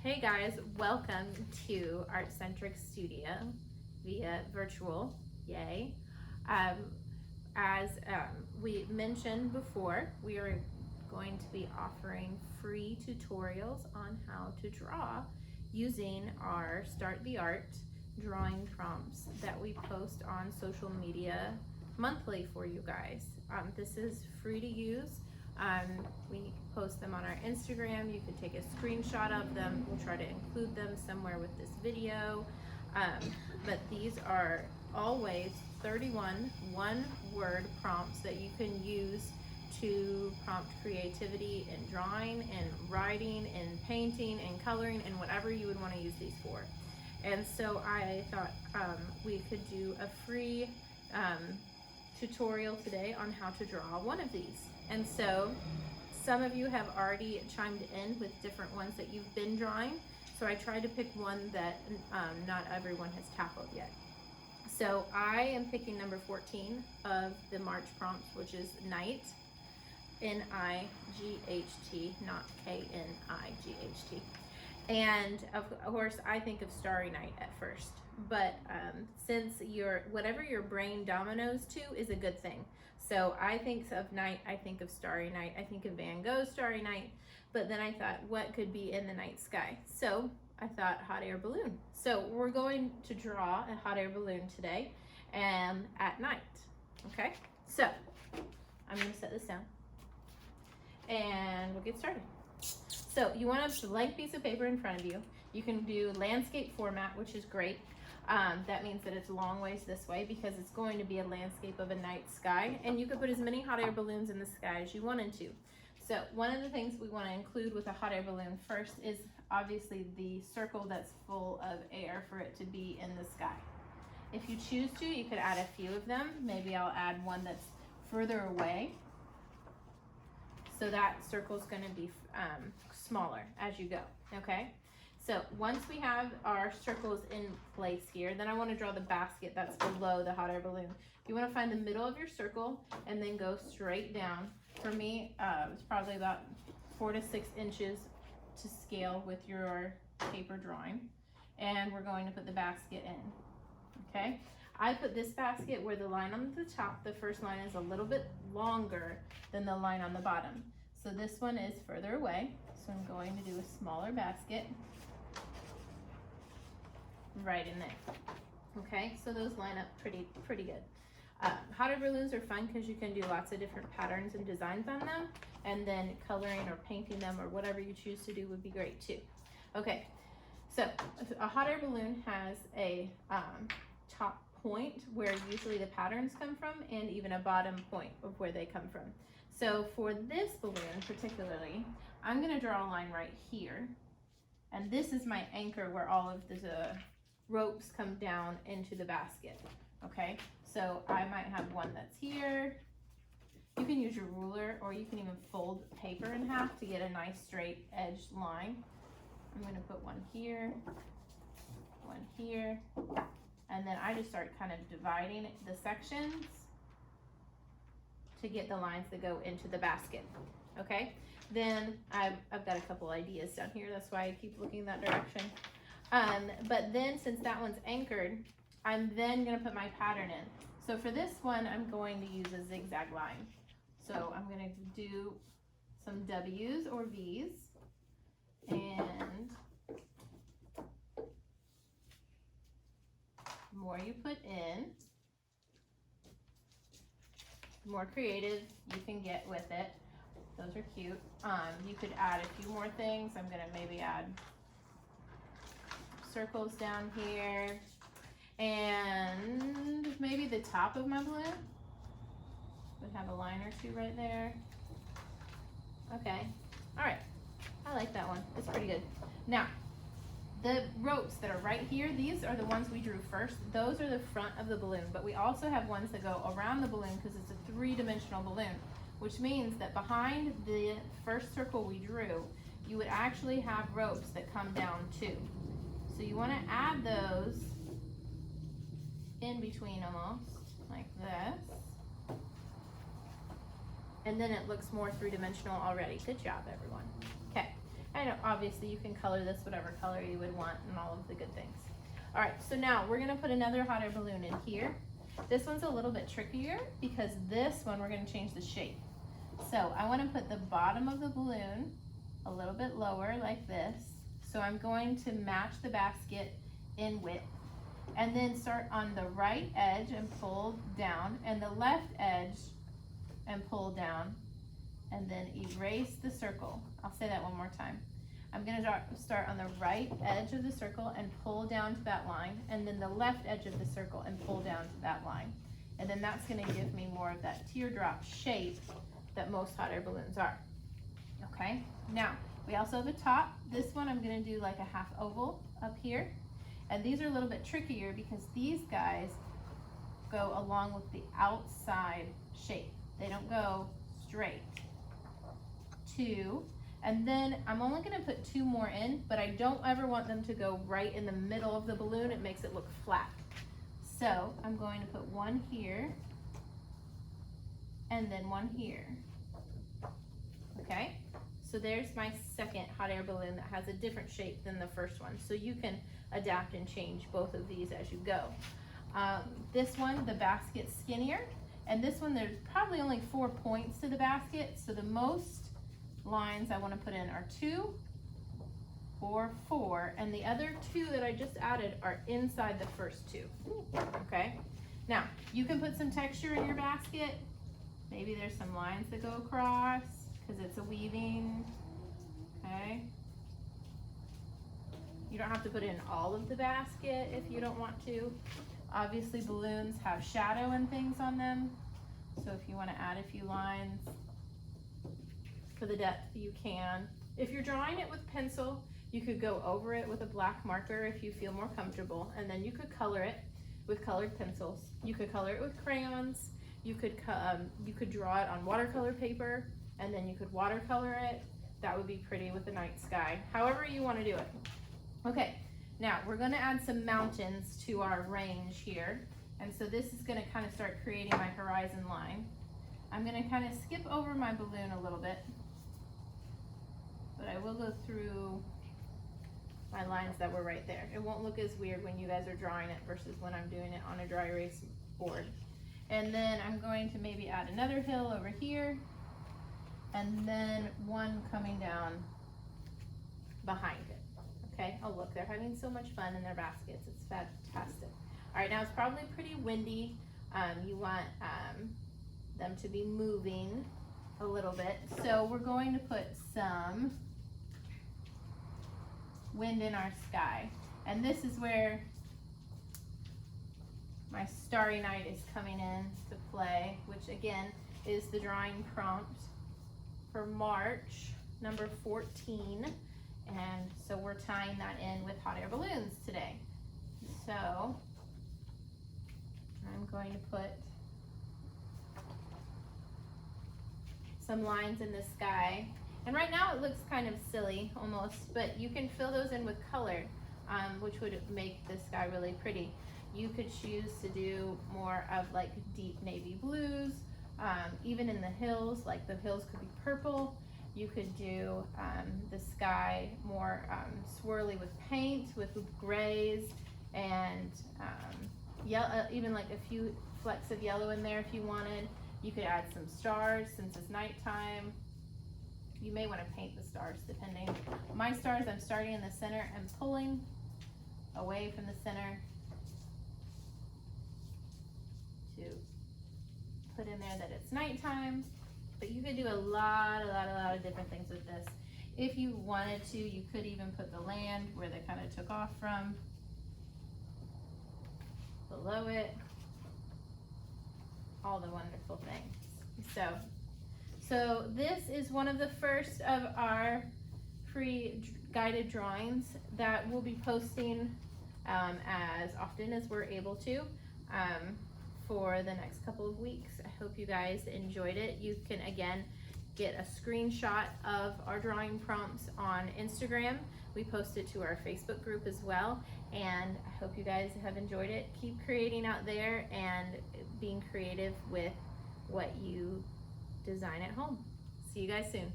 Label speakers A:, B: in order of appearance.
A: Hey guys, welcome to Artcentric Studio via virtual, yay. As we mentioned before, we are going to be offering free tutorials on how to draw using our Start the Art drawing prompts that we post on social media monthly for you guys. This is free to use. We post them on our Instagram. You can take a screenshot of them. We'll try to include them somewhere with this video. But these are always 31 one-word prompts that you can use to prompt creativity in drawing and writing and painting and coloring and whatever you would want to use these for. And so I thought we could do a free tutorial today on how to draw one of these. And so some of you have already chimed in with different ones that you've been drawing. So I tried to pick one that not everyone has tackled yet. So I am picking number 14 of the March prompts, which is night, N-I-G-H-T, not K-N-I-G-H-T. And of course, I think of Starry Night at first, but since whatever your brain dominoes to is a good thing. So I think of night, I think of Starry Night, I think of Van Gogh's Starry Night, but then I thought, what could be in the night sky? So I thought hot air balloon. So we're going to draw a hot air balloon today and at night, okay? So I'm gonna set this down and we'll get started. So you want a blank piece of paper in front of you. You can do landscape format, which is great. That means that it's a long ways this way because it's going to be a landscape of a night sky, and you could put as many hot air balloons in the sky as you wanted to. So one of the things we want to include with a hot air balloon first is obviously the circle that's full of air for it to be in the sky. If you choose to, you could add a few of them. Maybe I'll add one that's further away. So that circle is going to be smaller as you go, okay? So once we have our circles in place here, then I want to draw the basket that's below the hot air balloon. You want to find the middle of your circle and then go straight down. For me, it's probably about 4 to 6 inches to scale with your paper drawing. And we're going to put the basket in, okay? I put this basket where the line on the top, the first line, is a little bit longer than the line on the bottom. So this one is further away. So I'm going to do a smaller basket right in there. Okay, so those line up pretty good. Hot air balloons are fun because you can do lots of different patterns and designs on them, and then coloring or painting them or whatever you choose to do would be great too. Okay, so a hot air balloon has a top point where usually the patterns come from, and even a bottom point of where they come from. So for this balloon particularly, I'm going to draw a line right here, and this is my anchor where all of the ropes come down into the basket. Okay, so I might have one that's here. You can use your ruler, or you can even fold paper in half to get a nice straight edged line. I'm going to put one here, and then I just start kind of dividing the sections to get the lines that go into the basket. Okay, then I've got a couple ideas down here. That's why I keep looking that direction. But then since that one's anchored, I'm then going to put my pattern in. So for this one, I'm going to use a zigzag line. So I'm going to do some W's or V's, and the more you put in, the more creative you can get with it. Those are cute. You could add a few more things. I'm going to maybe add circles down here, and maybe the top of my balloon would have a line or two right there. Okay, all right, I like that one. It's pretty good. Now, the ropes that are right here, these are the ones we drew first. Those are the front of the balloon, but we also have ones that go around the balloon because it's a 3-dimensional balloon, which means that behind the first circle we drew, you would actually have ropes that come down too. So you want to add those in between almost, like this. And then it looks more 3-dimensional already. Good job, everyone. Okay, And obviously you can color this whatever color you would want and all of the good things. All right, so now we're gonna put another hot air balloon in here. This one's a little bit trickier because this one we're gonna change the shape. So I wanna put the bottom of the balloon a little bit lower like this. So I'm going to match the basket in width, and then start on the right edge and pull down, and the left edge and pull down, and then erase the circle. I'll say that one more time. I'm gonna start on the right edge of the circle and pull down to that line, and then the left edge of the circle and pull down to that line. And then that's gonna give me more of that teardrop shape that most hot air balloons are. Okay, now we also have a top. This one I'm gonna do like a half oval up here. And these are a little bit trickier because these guys go along with the outside shape. They don't go straight. 2, and then I'm only gonna put 2 more in, but I don't ever want them to go right in the middle of the balloon. It makes it look flat. So I'm going to put 1 here, and then 1 here. Okay, so there's my second hot air balloon that has a different shape than the first one. So you can adapt and change both of these as you go. This one, the basket's skinnier, and this one there's probably only 4 points to the basket, so the most lines I want to put in are 2 or 4, and the other 2 that I just added are inside the first 2. Okay, now you can put some texture in your basket. Maybe there's some lines that go across because it's a weaving. Okay, you don't have to put in all of the basket if you don't want to. Obviously balloons have shadow and things on them, so if you want to add a few lines for the depth, you can. If you're drawing it with pencil, you could go over it with a black marker if you feel more comfortable, and then you could color it with colored pencils. You could color it with crayons. You could draw it on watercolor paper, and then you could watercolor it. That would be pretty with the night sky. However you want to do it. Okay, now we're going to add some mountains to our range here, and so this is going to kind of start creating my horizon line. I'm going to kind of skip over my balloon a little bit, but I will go through my lines that were right there. It won't look as weird when you guys are drawing it versus when I'm doing it on a dry erase board. And then I'm going to maybe add another hill over here, and then one coming down behind it. Okay, oh look, they're having so much fun in their baskets. It's fantastic. All right, now it's probably pretty windy. You want them to be moving a little bit. So we're going to put some wind in our sky. And this is where my Starry Night is coming in to play, which again is the drawing prompt for March, number 14. And so we're tying that in with hot air balloons today. So I'm going to put some lines in the sky. And right now it looks kind of silly almost, but you can fill those in with color, which would make the sky really pretty. You could choose to do more of like deep navy blues, even in the hills, like the hills could be purple. You could do the sky more swirly with paint, with grays, and even like a few flecks of yellow in there if you wanted. You could add some stars since it's nighttime. You may want to paint the stars depending. My stars, I'm starting in the center and pulling away from the center to put in there that it's nighttime. But you could do a lot of different things with this. If you wanted to, you could even put the land where they kind of took off from below it. All the wonderful things. So this is one of the first of our free guided drawings that we'll be posting as often as we're able to for the next couple of weeks. I hope you guys enjoyed it. You can again get a screenshot of our drawing prompts on Instagram. We post it to our Facebook group as well, and I hope you guys have enjoyed it. Keep creating out there and being creative with what you design at home. See you guys soon.